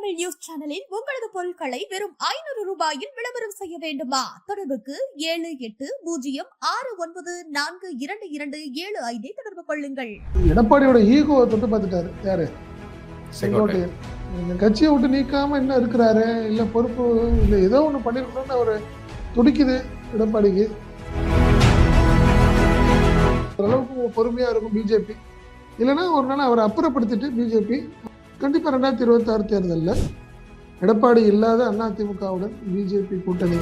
Tamil news சேனலில் உங்களது பொருட்களை வெறும் 500 ரூபாயில் விளம்பரம் செய்ய வேண்டுமா? தொடர்புக்கு 7809422275 தொடர்பு கொள்ளுங்கள். எடப்பாடியோட ஈகோவை தொட்டு பார்த்துட்டாரு யாரு? செங்கோட்டையன். இந்த கட்சியை விட்டு நீக்காம என்ன இருக்கிறாரு, இல்ல பொறுப்பு இல்ல ஏதோ ஒண்ணு பண்ணிருக்கணும்னு அவரு துடிக்குது எடப்பாடிக்கு. ஓரளவுக்கு பொறுமையா இருக்கும் பிஜேபி. இல்லைன்னா ஒரு நாள் அவரை அப்புறப்படுத்திட்டு பிஜேபி கண்டிப்பா 2026 தேர்தலில் எடப்பாடி இல்லாத அதிமுகவுடன் பிஜேபி கூட்டணி.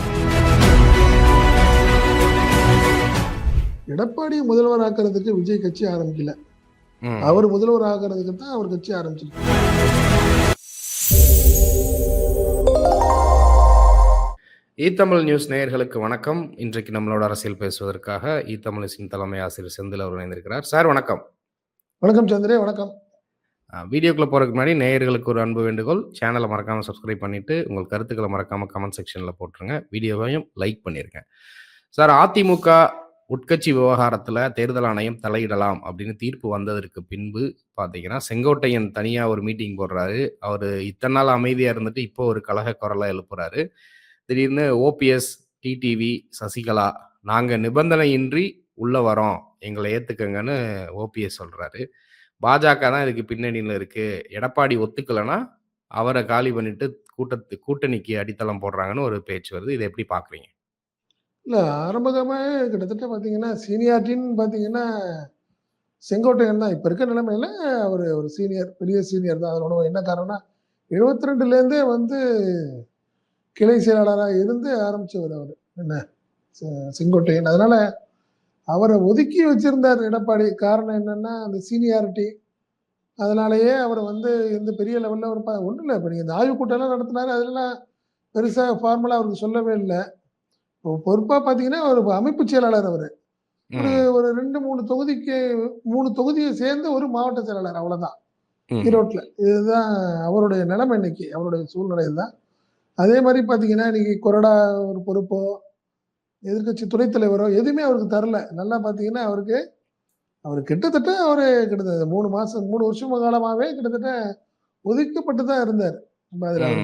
எடப்பாடி முதல்வர் ஆக்கிறதுக்கு விஜய் கட்சி ஆரம்பிக்கல, அவர் முதல்வர் ஆகிறதுக்கு தான் அவர் கட்சி ஆரம்பிச்சிருக்கு. ஈத்தமிழ் நியூஸ் நேயர்களுக்கு வணக்கம். இன்றைக்கு நம்மளோட அரசியல் பேசுவதற்காக ஈத்தமிழின் தலைமை ஆசிரியர் செந்தில் அவர் இணைந்திருக்கிறார். சார் வணக்கம். வணக்கம் சந்திரே, வணக்கம். வீடியோக்குள்ள போறதுக்கு முன்னாடி நேயர்களுக்கு ஒரு அன்பு வேண்டுகோள், சேனலை மறக்காம சப்ஸ்கிரைப் பண்ணிட்டு உங்கள் கருத்துக்களை மறக்காம கமெண்ட் செக்ஷன்ல போட்டுருங்க, வீடியோவையும் லைக் பண்ணிருங்க. சார், அதிமுக உட்கட்சி விவகாரத்துல தேர்தல் ஆணையம் தலையிடலாம் அப்படின்னு தீர்ப்பு வந்ததற்கு பின்பு பாத்தீங்கன்னா செங்கோட்டையன் தனியா ஒரு மீட்டிங் போடுறாரு. அவரு இத்தனை நாள் அமைதியா இருந்துட்டு இப்போ ஒரு கலக குரலை எழுப்புறாரு. திடீர்னு ஓபிஎஸ், டிடிவி, சசிகலா நாங்க நிபந்தனையின்றி உள்ள வரோம், எங்களை ஏத்துக்கங்கன்னு ஓபிஎஸ் சொல்றாரு. பாஜக தான் இதுக்கு பின்னணியில் இருக்கு, எடப்பாடி ஒத்துக்கலைன்னா அவரை காலி பண்ணிட்டு கூட்டணிக்கு அடித்தளம் போடுறாங்கன்னு ஒரு பேச்சு வருது. இதை எப்படி பாக்குறீங்க? இல்ல, ஆரம்பமே கிட்டத்தட்ட பாத்தீங்கன்னா சீனியாரிட்டின்னு பாத்தீங்கன்னா செங்கோட்டையன் தான். இப்ப இருக்க நிலைமையில அவர் ஒரு சீனியர், பெரிய சீனியர் தான். அதோட என்ன காரணம்னா 72லேருந்தே கிளை செயலாளராக இருந்து ஆரம்பிச்சவர் அவர் என்ன செங்கோட்டையன். அதனால அவரை ஒதுக்கி வச்சிருந்தார் எடப்பாடி. காரணம் என்னன்னா அந்த சீனியாரிட்டி. அதனாலேயே அவர் எந்த பெரிய லெவலில் ஒரு ஒன்றும் இல்லை. இப்போ நீங்கள் இந்த ஆய்வு கூட்டம்லாம் நடத்தினாரு, அதெல்லாம் பெருசாக ஃபார்மலாக அவருக்கு சொல்லவே இல்லை. இப்போ பொறுப்பாக பார்த்தீங்கன்னா ஒரு அமைப்பு செயலாளர் அவர். ஒரு 2-3 தொகுதியை சேர்ந்து ஒரு மாவட்ட செயலாளர், அவ்வளோதான் ஈரோட்டில். இதுதான் அவருடைய நிலைமை இன்னைக்கு, அவருடைய சூழ்நிலை தான். அதே மாதிரி பார்த்தீங்கன்னா இன்னைக்கு கொறடா ஒரு பொறுப்போ எதிர்கட்சி துணைத் தலைவரோ எதுவுமே அவருக்கு தரல. நல்லா பார்த்தீங்கன்னா அவர் கிட்டத்தட்ட 3 வருஷம் காலமாகவே கிட்டத்தட்ட ஒதுக்கப்பட்டு தான் இருந்தார்.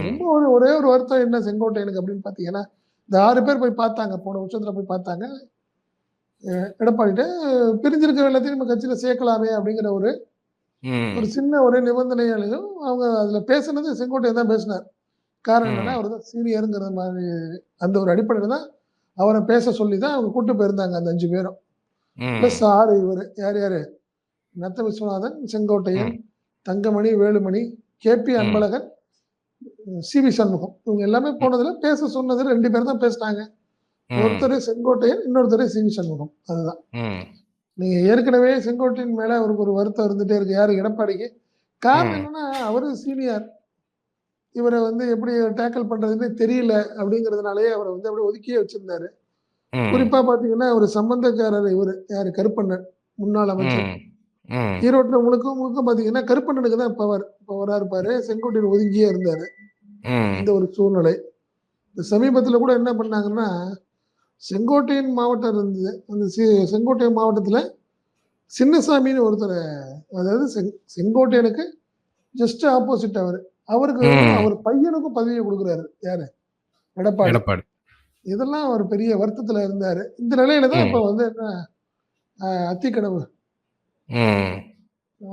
ரொம்ப ஒரே ஒரு வருத்தம் என்ன செங்கோட்டையனுக்கு அப்படின்னு பார்த்தீங்கன்னா, இந்த 6 பேர் போய் பார்த்தாங்க, போன வருஷத்துல போய் பார்த்தாங்க எடப்பாடிட்ட. பிரிஞ்சிருக்கிற எல்லாத்தையும் நம்ம கட்சியில சேர்க்கலாமே அப்படிங்கிற ஒரு சின்ன ஒரு நிபந்தனைகளையும் அவங்க அதுல பேசுனது செங்கோட்டையன் தான் பேசினார். காரணம் என்னன்னா அவர் தான் சீனியருங்கிற மாதிரி அந்த ஒரு அடிப்படையில் தான் அவரை பேச சொல்லி தான் அவங்க கூட்டு போயிருந்தாங்க அந்த 5 பேரும். பிளஸ் 6 இவர் யாரு நத்த விஸ்வநாதன், செங்கோட்டையன், தங்கமணி, வேலுமணி, கேபி அன்பழகன், சிவி சண்முகம், இவங்க எல்லாமே போனதுல பேச சொன்னது 2 பேர் தான் பேசினாங்க. ஒருத்தர் செங்கோட்டையன், இன்னொருத்தர் சிவி சண்முகம். அதுதான். நீங்க ஏற்கனவே செங்கோட்டையன் மேல அவருக்கு ஒரு வருத்தம் இருந்துட்டே இருக்கு, யாரு? எடப்பாடிக்கு. காரணம் என்னன்னா அவரு சீனியர், இவரை எப்படி டேக்கிள் பண்றதுன்னு தெரியல அப்படிங்கிறதுனாலே அவரை அப்படியே ஒதுக்கியே வச்சிருந்தாரு. குறிப்பா பாத்தீங்கன்னா ஒரு சம்பந்தக்காரர் இவரு யாரு? கருப்பண்ணன், முன்னாள் அமைச்சர். ஈரோட்டுல முழுக்க பாத்தீங்கன்னா கருப்பண்ணனுக்கு தான் பவர். பவரா இருப்பாரு. செங்கோட்டையன் ஒதுங்கியே இருந்தாரு. இந்த ஒரு சூழ்நிலை. இந்த சமீபத்துல கூட என்ன பண்ணாங்கன்னா, செங்கோட்டையன் மாவட்டம் இருந்தது, அந்த செங்கோட்டையன் மாவட்டத்துல சின்னசாமின்னு ஒருத்தர், அதாவது செங்கோட்டையனுக்கு ஜஸ்ட் ஆப்போசிட் அவருக்கு அவர் பையனுக்கும் பதவியை கொடுக்குறாரு. யாரு? எடப்பாடி. இதெல்லாம் ஒரு பெரிய வருத்தத்துல இருந்தாரு. இந்த நிலையில தான் இப்ப என்ன அத்திக்கடவு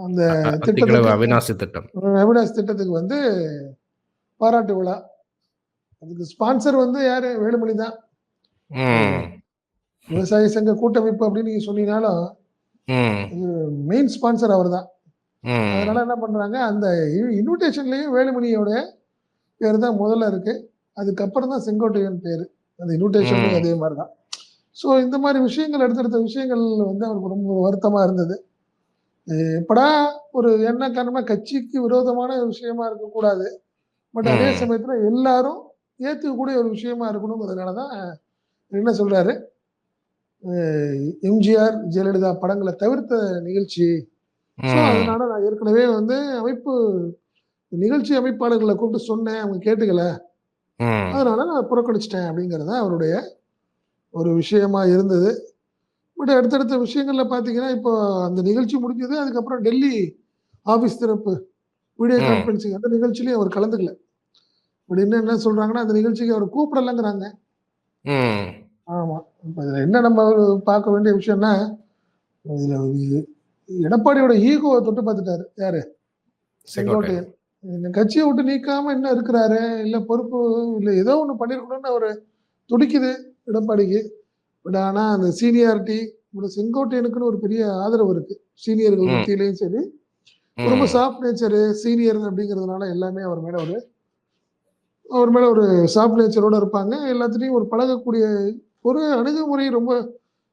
அந்த அவிநாசி திட்டத்துக்கு பாராட்டு விழா. அதுக்கு ஸ்பான்சர் யாரு? வேலுமணி தான். விவசாய சங்க கூட்டமைப்பு அப்படின்னு நீங்க சொன்னீங்கனாலும் மெயின் ஸ்பான்சர் அவர் தான். அதனால என்ன பண்றாங்க, அந்த இன்விடேஷன்லயும் வேலுமணியோட பேர் தான் முதல்ல இருக்கு, அதுக்கப்புறம் தான் செங்கோட்டையன் பேரு. அந்த இன்விடேஷன்லயும் அதே மாதிரிதான். ஸோ இந்த மாதிரி விஷயங்கள், அடுத்தடுத்த விஷயங்கள் அவருக்கு ரொம்ப வருத்தமா இருந்தது. எப்படா ஒரு என்ன காரணமா கட்சிக்கு விரோதமான விஷயமா இருக்கக்கூடாது, பட் அதே சமயத்துல எல்லாரும் ஏத்துக்கக்கூடிய ஒரு விஷயமா இருக்கணுங்கிறதுனாலதான் என்ன சொல்றாரு, எம்ஜிஆர், ஜெயலலிதா படங்களை தவிர்த்த நிகழ்ச்சி. அதனால நான் ஏற்கனவே அமைப்பு நிகழ்ச்சி அமைப்பாளர்களை கூப்பிட்டு சொன்னேன், அவங்க கேட்டுக்கல, அதனால நான் புறக்கணிச்சிட்டேன் அப்படிங்கறத அவருடைய ஒரு விஷயமா இருந்தது. பட் அடுத்தடுத்த விஷயங்கள்ல பாத்தீங்கன்னா இப்போ அந்த நிகழ்ச்சி முடிஞ்சது, அதுக்கப்புறம் டெல்லி ஆபீஸ் திறப்பு வீடியோ கான்பரன்சிங் அந்த நிகழ்ச்சியிலையும் அவர் கலந்துக்கல. அப்படின்னு என்ன சொல்றாங்கன்னா, அந்த நிகழ்ச்சிக்கு அவர் கூப்பிடலங்கிறாங்க. ம். ஆமா. இப்ப இதுல என்ன நம்ம பார்க்க வேண்டிய விஷயம்னா, இதுல எடப்பாடியோட ஈகோவ தொட்டு பார்த்துட்டாரு. யாரு? செங்கோட்டையன். செங்கோட்டையன். இந்த கட்சிய விட்டு நீக்காம இன்னும் இருக்கிறாரு. இல்ல பொறுப்பு இல்ல ஏதோ ஒண்ணு பண்ணியிருக்கணும்னு அவரு துடிக்குது எடப்பாடிக்கு. பட் ஆனா அந்த சீனியாரிட்டி செங்கோட்டையனுக்குன்னு ஒரு பெரிய ஆதரவு இருக்கு. சீனியர்கள் ம். மத்தியிலயும் சரி, ரொம்ப ம். சாஃப்ட் நேச்சரு, சீனியர் அப்படிங்கிறதுனால எல்லாமே அவர் மேல ஒரு சாஃப்ட் நேச்சரோட இருப்பாங்க. எல்லாத்துலயும் ஒரு பழகக்கூடிய ஒரு அணுகுமுறை ரொம்ப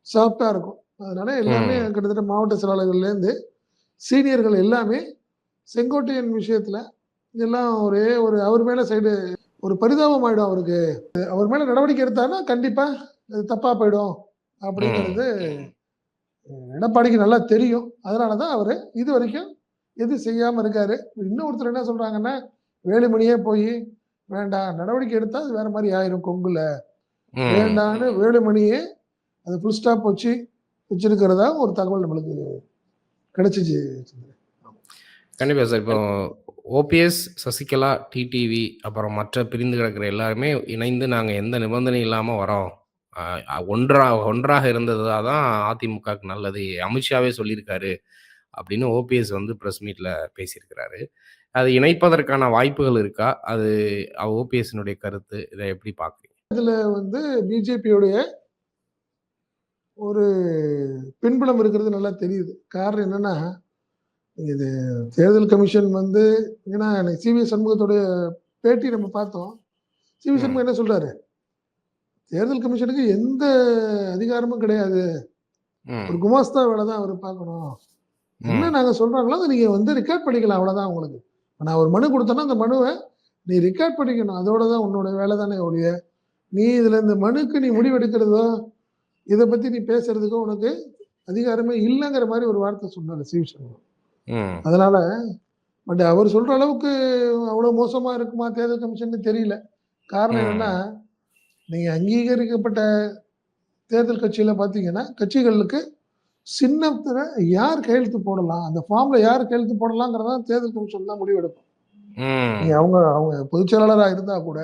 சாஃப்ட்டா இருக்கும். அதனால எல்லாமே ம். கிட்டத்தட்ட மாவட்ட செயலாளர்கள்லேருந்து சீனியர்கள் எல்லாமே செங்கோட்டையன் விஷயத்துல எல்லாம் ஒரே ஒரு அவர் மேல சைடு ஒரு பரிதாபம் ஆயிடும் அவருக்கு. அவர் மேல நடவடிக்கை எடுத்தாருன்னா கண்டிப்பா அது தப்பா போயிடும் அப்படிங்கிறது ம். எடப்பாடிக்கு நல்லா தெரியும். அதனால தான் அவரு இதுவரைக்கும் எதுவும் செய்யாம இருக்காரு. இன்னொருத்தர் என்ன சொல்றாங்கன்னா, வேலுமணியே போய் வேண்டாம் நடவடிக்கை எடுத்தா அது வேற மாரி ஆயிரும் கொங்குல. வேண்டான்னு ம். வேலுமணியே அது ஃபுல் ஸ்டாப் வச்சிருக்கிறதா ஒரு தகவல் நம்மளுக்கு கிடைச்சுச்சு. கண்டிப்பா சார். இப்போ ஓபிஎஸ், சசிகலா, டிடிவி அப்புறம் மற்ற பிரிந்து கிடக்கிற எல்லாருமே இணைந்து நாங்க எந்த நிபந்தனையும் இல்லாம வரோம். அ அ ஒன்றாக இருந்ததா தான் அதிமுகவுக்கு நல்லது. அமித்ஷாவே சொல்லியிருக்காரு. அப்படின்னு ஓபிஎஸ் வந்து பிரஸ் மீட்ல பேசியிருக்கிறாரு. அது இணைப்பதற்கான வாய்ப்புகள் இருக்கா? அது ஓபிஎஸ்னுடைய கருத்து. இத எப்படி பார்க்குறீங்க? இதுல வந்து பிஜேபியுடைய ஒரு பின்புலம் இருக்கிறது நல்லா தெரியுது. காரணம் என்னன்னா, இது தேர்தல் கமிஷன் வந்து ஏன்னா சி.வி. சண்முகத்துடைய பேட்டி நம்ம பார்த்தோம். சி.வி. ம். சண்முகம் என்ன சொல்றாரு? தேர்தல் கமிஷனுக்கு எந்த அதிகாரமும் கிடையாது. ஒரு ம். குமாஸ்தா வேலை தான் அவரு பார்க்கணும். என்ன ம். நாங்க சொல்றாங்களோ, அத நீங்க வந்து ரெக்கார்ட் பண்ணிக்கலாம் அவ்வளோதான் உங்களுக்கு. நான் ஒரு மனு குடுத்தேன்னா, அந்த மனுவ நீ ரெக்கார்ட் பண்ணிக்கணும். அதோட தான் உன்னோட வேலை தானே ஒழிய, நீ இதுல இந்த மனுக்கு நீ முடிவெடுக்கிறதோ, இத பத்தி நீ பேசுறதுக்கோ உனக்கு அதிகாரமே இல்லங்கிற மாரி ஒரு வார்த்தை சொன்னாரு சி.வி. சண்முகம். ம். அதனால பட் அவர் சொல்ற அளவுக்கு அவ்வளோ மோசமா இருக்குமா தேர்தல் கமிஷன்னு தெரியல. காரணம் என்னன்னா, ம். நீங்க அங்கீகரிக்கப்பட்ட தேர்தல் கட்சியில பார்த்தீங்கன்னா, கட்சிகளுக்கு சின்னத்துல யார் கையெழுத்து போடலாம்? அந்த ஃபார்ம்ல யார் கையெழுத்து போடலாங்கிறத தேர்தல் கமிஷன் தான் முடிவெடுக்கும். நீங்க ம். அவங்க பொதுச் செயலாளரா இருந்தா கூட,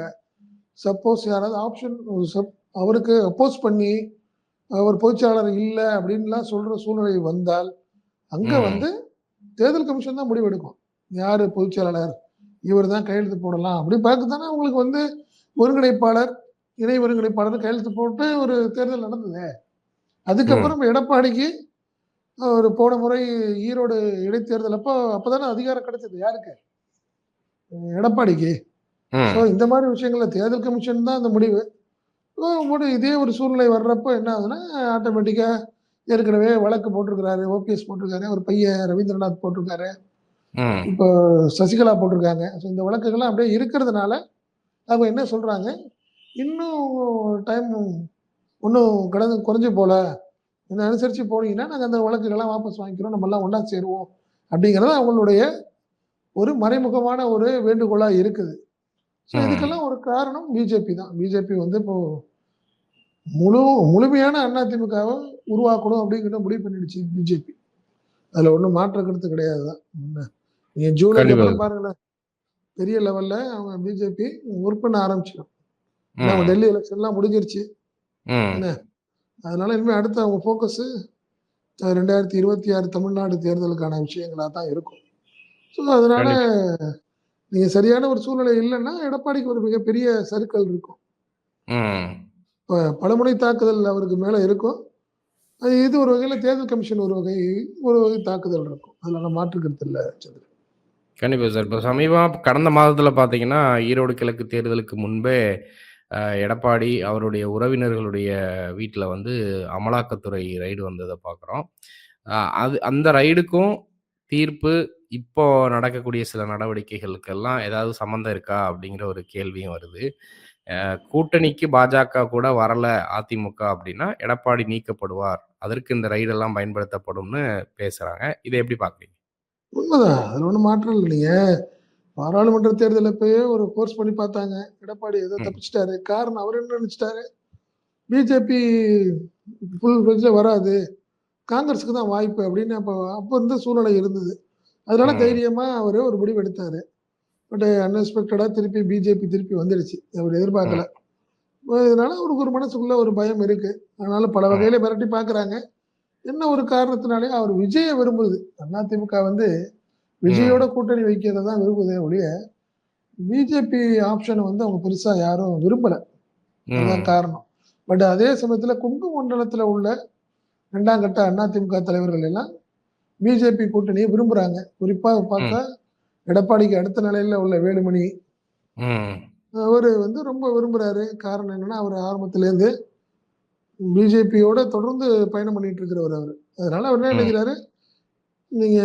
சப்போஸ் யாராவது அவருக்கு அப்போஸ் பண்ணி, அவர் பொதுச் செயலாளர் இல்ல அப்படின்லாம் சொல்ற சூழ்நிலை வந்தால், அங்க ம். வந்து தேர்தல் கமிஷன் தான் முடிவெடுக்கும். யாரு பொதுச் செயலாளர்? இவர் தான் கையெழுத்து போடலாம். அப்படி பார்க்க தானே உங்களுக்கு வந்து ஒருங்கிணைப்பாளர், இணை ஒருங்கிணைப்பாளர் கையெழுத்து போட்டு ஒரு தேர்தல் நடந்ததே. ம். அதுக்கப்புறம் எடப்பாடிக்கு ஒரு போன முறை ஈரோடு இடைத்தேர்தல் அப்பதானே அதிகாரம் கிடைச்சது. யாருக்கு? எடப்பாடிக்கு. ஸோ ம். இந்த மாரி விஷயங்கள்ல தேர்தல் கமிஷன் தான் அந்த முடிவு. இதே ஒரு சூழ்நிலை வர்றப்போ என்ன ஆகுதுன்னா, ஆட்டோமேட்டிக்கா ஏற்கனவே வழக்கு போட்டிருக்கிறாரு. ஓபிஎஸ் போட்டிருக்காரு. அவர் பையன் ரவீந்திரநாத் போட்டிருக்காரு. ம். இப்போ சசிகலா போட்டிருக்காங்க. ஸோ இந்த வழக்குகள்லாம் அப்படியே இருக்கிறதுனால, அவங்க என்ன சொல்றாங்க, இன்னும் டைம் ஒண்ணும் குறைஞ்சு போல. இத அனுசரிச்சு போனீங்கன்னா, நாங்க அந்த வழக்குகள்லாம் வாபஸ் வாங்கிக்கிறோம். நம்மலாம் ஒண்ணா சேருவோம். அப்படிங்கிறது அவங்களுடைய ஒரு மறைமுகமான ஒரு வேண்டுகோளா இருக்குது. ஸோ ம். இதுக்கெல்லாம் ஒரு காரணம் பிஜேபி தான். பிஜேபி வந்து இப்போ முழு முழுமையான அதிமுகவ உருவாக்கணும் அப்படிங்கிற முடிவு பண்ணிடுச்சு பிஜேபி. அதுல ஒண்ணும் மாற்று கருத்து கிடையாது தான். என்ன நீங்க ஜூலைக்கு கண்டிப்பா. அப்புறம் பாருங்களேன், பெரிய லெவல்ல அவங்க பிஜேபி ஒர்க் பண்ண ஆரம்பிச்சிடும். ஏன்னா அவங்க ம். டெல்லி எலக்ஷன்லாம் முடிஞ்சிருச்சு. என்ன ம். அதனால இனிமே அடுத்து அவங்க ஃபோக்கஸ் 2026 தமிழ்நாடு தேர்தலுக்கான விஷயங்களா தான் இருக்கும். ஸோ அதனால கண்டிப்பா. நீங்க சரியான ஒரு சூழ்நிலை இல்லன்னா, எடப்பாடிக்கு ஒரு மிகப்பெரிய சறுக்கல் இருக்கும். ம். பலமுனை தாக்குதல் அவருக்கு மேல இருக்கும். இது ஒரு வகையில தேர்தல் கமிஷன் ஒரு வகை தாக்குதல் இருக்கும். அதுல மாற்று கருத்து இல்ல சந்திரன். கண்டிப்பா சார். இப்ப கடந்த மாதத்தில பார்த்தீங்கன்னா, ஈரோடு கிழக்கு தேர்தலுக்கு முன்பே எடப்பாடி அவருடைய உறவினர்களுடைய வீட்ல வந்து அமலாக்கத்துறை ரெய்டு வந்தத பார்க்குறோம். அந்த ரைடுக்கும் தீர்ப்பு, இப்போ நடக்கக்கூடிய சில நடவடிக்கைகளுக்கெல்லாம் ஏதாவது சம்மந்தம் இருக்கா? அப்படிங்கிற ஒரு கேள்வியும் வருது. கூட்டணிக்கு பாஜக கூட வரல அதிமுக அப்படின்னா, எடப்பாடி நீக்கப்படுவார். அதற்கு இந்த ரைடெல்லாம் பயன்படுத்தப்படும்னு பேசுறாங்க. இத எப்படி பார்க்குறீங்க? உண்மதான். அதுல ஒண்ணும் மாற்றம் இல்ல. நீங்க பாராளுமன்ற தேர்தல் அப்பயே ஒரு ஃபோர்ஸ் பண்ணி பார்த்தாங்க. எடப்பாடி ஏதோ ம். தப்பிச்சுட்டாரு. காரணம் அவரு என்ன நெனச்சுட்டாரு, பிஜேபி ஃபுல் ஃபிளெட்ஜ்ல வராது. காங்கிரஸ்க்கு தான் வாய்ப்பு அப்படின்னு அப்ப அப்ப இருந்த சூழ்நிலை இருந்தது. அதனால ம். தைரியமா அவரு ஒரு முடிவு எடுத்தாரு. பட் அன்எக்ஸ்பெக்டடா திருப்பி பிஜேபி திருப்பி வந்துடுச்சு. அவர் எதிர்பார்க்கல. இதனால அவருக்கு ஒரு மனசுக்குள்ள ஒரு பயம் இருக்கு. அதனால பல வகையில மிரட்டி பார்க்குறாங்க. என்ன ஒரு காரணத்தினாலே அவர் விஜய விரும்புது. அதிமுக வந்து விஜயோட கூட்டணி வைக்கிறத தான் விரும்புதே ஒழிய, பிஜேபி ஆப்ஷன வந்து அவங்க பெருசா யாரும் விரும்பல. அதுதான் காரணம். பட் அதே சமயத்துல கொங்கு மண்டலத்துல உள்ள 2ஆம் கட்ட அதிமுக தலைவர்கள் எல்லாம் பிஜேபி கூட்டணியை விரும்புறாங்க. குறிப்பா பார்த்தா எடப்பாடிக்கு அடுத்த நிலையில உள்ள வேலுமணி அவரு வந்து ரொம்ப விரும்புறாரு. காரணம் என்னன்னா, அவர் ஆரம்பத்திலேருந்து பிஜேபியோட தொடர்ந்து பயணம் பண்ணிட்டு இருக்கிறவர் அவரு. அதனால அவர் என்ன நினைக்கிறாரு, நீங்க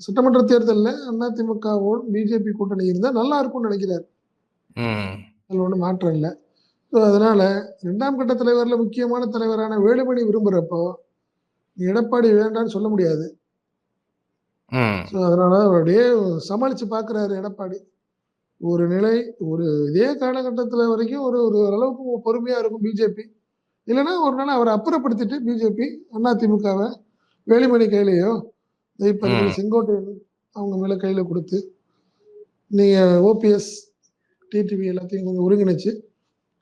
சட்டமன்ற தேர்தல்ல அதிமுகவோட பிஜேபி கூட்டணி இருந்தா நல்லா இருக்கும்னு நினைக்கிறாரு. அதுல ஒண்ணும் மாற்றம் இல்லை. அதனால 2ஆம் கட்ட தலைவர்ல முக்கியமான தலைவரான வேலுமணி விரும்புறப்போ எடப்பாடி வேண்டான்னு சொல்ல முடியாது. அதனால அப்படியே சமாளிச்சு பாக்குறாரு எடப்பாடி. ஒரு நிலை ஒரு இதே காலகட்டத்துல வரைக்கும் ஒரு ஒரு அளவுக்கு பொறுமையா இருக்கும் பிஜேபி. இல்லைன்னா ஒரு நாள் அவரை அப்புறப்படுத்திட்டு பிஜேபி அதிமுகவை வேலுமணி கையிலையோ இப்ப செங்கோட்டையன் அவங்க மேல கையில கொடுத்து நீங்க ஓபிஎஸ் டிடிவி எல்லாத்தையும் கொஞ்சம் ஒருங்கிணைச்சு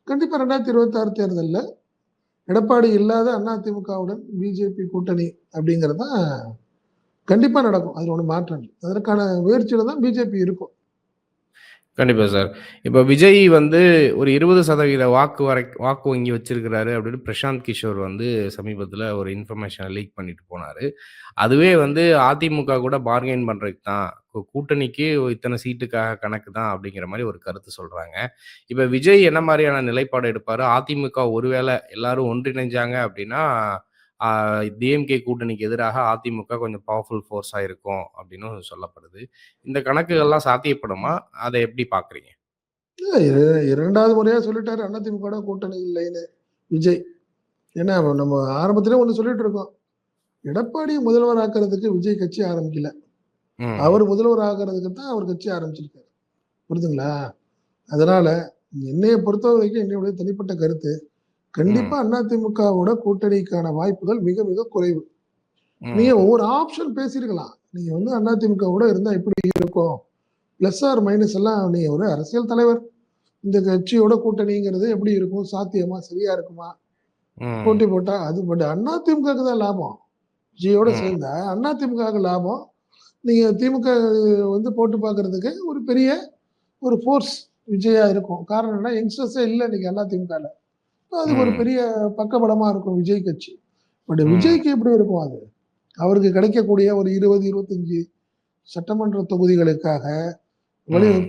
கண்டிப்பா 2026 தேர்தலில் எடப்பாடி இல்லாத அதிமுகவுடன் பிஜேபி கூட்டணி அப்படிங்கிறது தான் கண்டிப்பா நடக்கும். அதுல ஒண்ணு மாற்றம் இல்லை. அதற்கான முயற்சியில தான் பிஜேபி இருக்கும். கண்டிப்பா சார். இப்ப விஜய் வந்து ஒரு 20% வாக்கு வங்கி வச்சிருக்கிறாரு அப்படின்னு பிரசாந்த் கிஷோர் வந்து சமீபத்துல ஒரு இன்ஃபர்மேஷனை லீக் பண்ணிட்டு போனாரு. அதுவே வந்து அதிமுக கூட பார்கெயின் பண்றதுக்கு தான், கூட்டணிக்கு இத்தனை சீட்டுக்காக கணக்கு தான் அப்படிங்கிற மாதிரி ஒரு கருத்து சொல்றாங்க. இப்ப விஜய் என்ன மாதிரியான நிலைப்பாடு எடுப்பாரு? அதிமுக ஒருவேளை எல்லாரும் ஒன்றிணைஞ்சாங்க அப்படின்னா டிஎம்கே கூட்டணிக்கு எதிராக அதிமுக கொஞ்சம் பவர்ஃபுல் ஃபோர்ஸா இருக்கும் அப்படின்னு சொல்லப்படுது. இந்த கணக்குகள்லாம் சாத்தியப்படுமா? அதை எப்படி பாக்குறீங்க? இரண்டாவது முறையா சொல்லிட்டாரு அதிமுக கூட்டணி இல்லைன்னு விஜய். ஏன்னா நம்ம ஆரம்பத்திலே ஒண்ணு சொல்லிட்டு இருக்கோம், எடப்பாடி முதல்வர் ஆக்குறதுக்கு விஜய் கட்சி ஆரம்பிக்கல, அவர் முதல்வர் ஆக்குறதுக்கு தான் அவர் கட்சி ஆரம்பிச்சிருக்காரு. புரியுதுங்களா? அதனால என்னைய பொறுத்த வரைக்கும் என்னுடைய தனிப்பட்ட கருத்து, கண்டிப்பா அதிமுகவோட கூட்டணிக்கான வாய்ப்புகள் மிக மிக குறைவு. நீங்க ஒவ்வொரு ஆப்ஷன் பேசியிருக்கலாம். நீங்க வந்து அதிமுகவோட இருந்தா எப்படி இருக்கும், பிளஸ் ஆர் மைனஸ் எல்லாம் நீங்க ஒரு அரசியல் தலைவர் இந்த கட்சியோட கூட்டணிங்கிறது எப்படி இருக்கும், சாத்தியமா, சரியா இருக்குமா, போட்டி போட்டா அது. பட் அதிமுக தான் லாபம். விஜயோட சேர்ந்தா அதிமுக லாபம். நீங்க திமுக வந்து போட்டு பார்க்கறதுக்கு ஒரு பெரிய ஒரு ஃபோர்ஸ் விஜயா இருக்கும். காரணம் என்ன, யங்ஸ்டர்ஸே இல்லை இன்னைக்கு அதிமுகல. அது ஒரு பெரிய பக்கபலமா இருக்கும் விஜய் கட்சி. பட் விஜய்க்கு எப்படி இருக்கும், அது அவருக்கு கிடைக்கக்கூடிய ஒரு 20-25 சட்டமன்ற தொகுதிகளுக்காக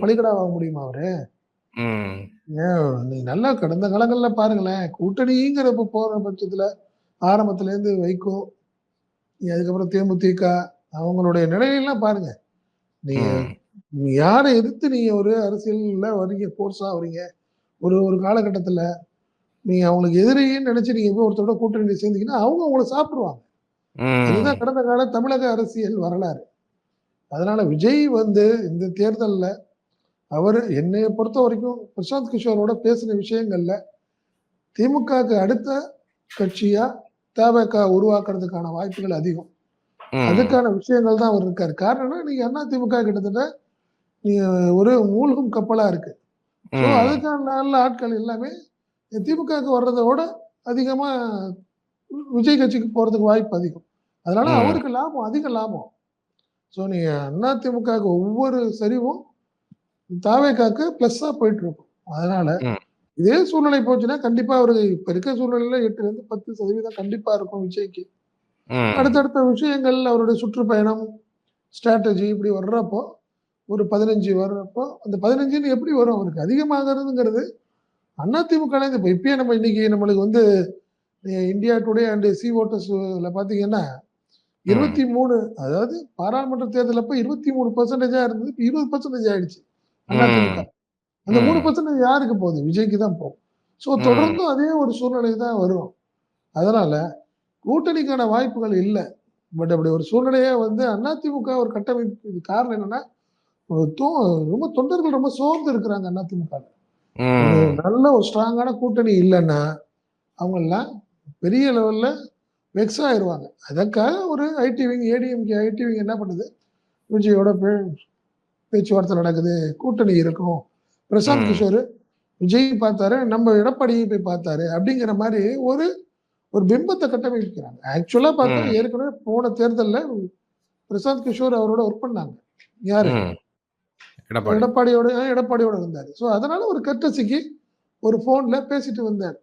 பலிகடாவாக முடியுமா அவரு? நீ நல்லா கடந்த காலங்கள்ல பாருங்களேன், கூட்டணிங்கிறப்ப போற பட்சத்துல ஆரம்பத்துல இருந்து வைகோ, அதுக்கப்புறம் தேமுதிக அவங்களுடைய நிலையெல்லாம் பாருங்க. நீங்க யாரை எதிர்த்து நீங்க ஒரு அரசியல்ல வரீங்க, போர்ஸா வரீங்க, ஒரு ஒரு காலகட்டத்துல நீங்க அவங்களுக்கு எதிரின்னு நினைச்சு நீங்க போய் ஒருத்தரோட கூட்டணி சேர்ந்தீங்கன்னா அவங்க உங்களை சாப்பிடுவாங்க. அதுதான் கடந்த கால தமிழக அரசியல் வரலாறு. அதனால விஜய் வந்து இந்த தேர்தல்ல அவர் என்னைய பொறுத்த வரைக்கும் பிரசாந்த் கிஷோரோட பேசின விஷயங்கள்ல திமுகவுக்கு அடுத்த கட்சியா தவேக உருவாக்குறதுக்கான வாய்ப்புகள் அதிகம். அதுக்கான விஷயங்கள் தான் அவர் இருக்காரு. காரணம் நீங்க அதிமுக கிட்டத்தட்ட நீங்க ஒரு மூழ்கும் கப்பலா இருக்கு. அதுக்கான நல்ல ஆட்கள் எல்லாமே திமுகவுக்கு வர்றதை விட அதிகமா விஜய் கட்சிக்கு போறதுக்கு வாய்ப்பு அதிகம். அதனால அவருக்கு லாபம், அதிக லாபம். ஸோ நீங்க அதிமுகவுக்கு ஒவ்வொரு சரிவும் தாவேக்காக்கு பிளஸ்ஸா போயிட்டு இருக்கும். அதனால இதே சூழ்நிலை போச்சுன்னா கண்டிப்பா அவருக்கு இப்ப இருக்க சூழ்நிலையில 8-10% கண்டிப்பா இருக்கும் விஜய்க்கு. அடுத்தடுத்த விஷயங்கள் அவருடைய சுற்றுப்பயணம் ஸ்ட்ராட்டஜி இப்படி வர்றப்போ ஒரு 15 வர்றப்போ அந்த 15 எப்படி வரும் அவருக்கு அதிகமாகிறதுங்கிறது அதிமுக. இப்பயே நம்ம இன்னைக்கு நம்மளுக்கு வந்து இந்தியா டுடே அண்ட் சி ஓட்டர்ஸ்ல பாத்தீங்கன்னா 23, அதாவது பாராளுமன்ற தேர்தல் அப்ப 23% இருந்தது, 20% ஆயிடுச்சு அதிமுக. அந்த 3% யாருக்கு போகுது, விஜய்க்கு தான் போகும். ஸோ தொடர்ந்து அதே ஒரு சூழ்நிலை தான் வரும். அதனால கூட்டணிக்கான வாய்ப்புகள் இல்லை. பட் அப்படி ஒரு சூழ்நிலையே வந்து அதிமுக ஒரு கட்டமைப்பு. இது காரணம் என்னன்னா, ரொம்ப தொண்டர்கள் ரொம்ப சோர்ந்து இருக்கிறாங்க அதிமுக. நல்ல ஒரு ஸ்ட்ராங்கான கூட்டணி இல்லைன்னா அவங்க எல்லாம் பெரிய லெவல்ல வெக்ஸ் ஆயிடுவாங்க. அதற்காக ஒரு IT wing, ADMK IT wing என்ன பண்ணுது, விஜயோட பேச்சுவார்த்தை நடக்குது, கூட்டணி இருக்கும். பிரசாந்த் ம். கிஷோர் விஜய் பார்த்தாரு, நம்ம எடப்பாடியை போய் பார்த்தாரு அப்படிங்கிற மாதிரி ஒரு ஒரு பிம்பத்தை கட்டமைக்கிறாங்க. ஆக்சுவலா பார்த்தா ம். ஏற்கனவே போன தேர்தல்ல பிரசாந்த் கிஷோர் அவரோட ஒர்க் பண்ணாங்க. யாரு? ம். எடப்பாடி. எடப்பாடியோட இருந்தாரு. ஸோ அதனால ஒரு கர்ட்டசிக்கு ஒரு ஃபோன்ல பேசிட்டு வந்தார்.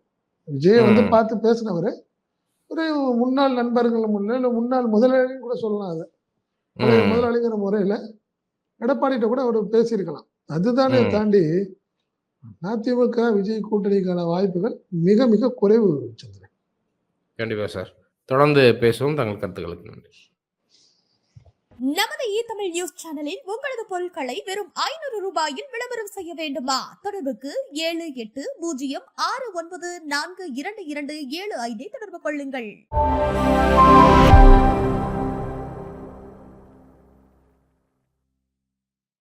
விஜய வந்து ம். பார்த்து பேசினவரு, ஒரு முன்னாள் நண்பர்கள் முன்னிலையில, இல்ல முன்னாள் முதலாளின்னு கூட சொல்லலாம் அத. பழைய ம். முதலாளிங்கிற முறையில எடப்பாடிட்ட கூட அவரு பேசியிருக்கலாம். அதுதானே ம். தாண்டி அதிமுக, விஜய் கூட்டணிக்கான வாய்ப்புகள் மிக மிக குறைவு சந்திரன். கண்டிப்பா சார். தொடர்ந்து பேசுவோம். தங்கள் கருத்துக்களுக்கு நன்றி. நமது தமிழ் நியூஸ் சேனலில் உங்களது பொருட்களை வெறும் 500 ரூபாயில் விளம்பரம் செய்ய வேண்டுமா? தொடர்புக்கு 7806942275 தொடர்பு கொள்ளுங்கள்.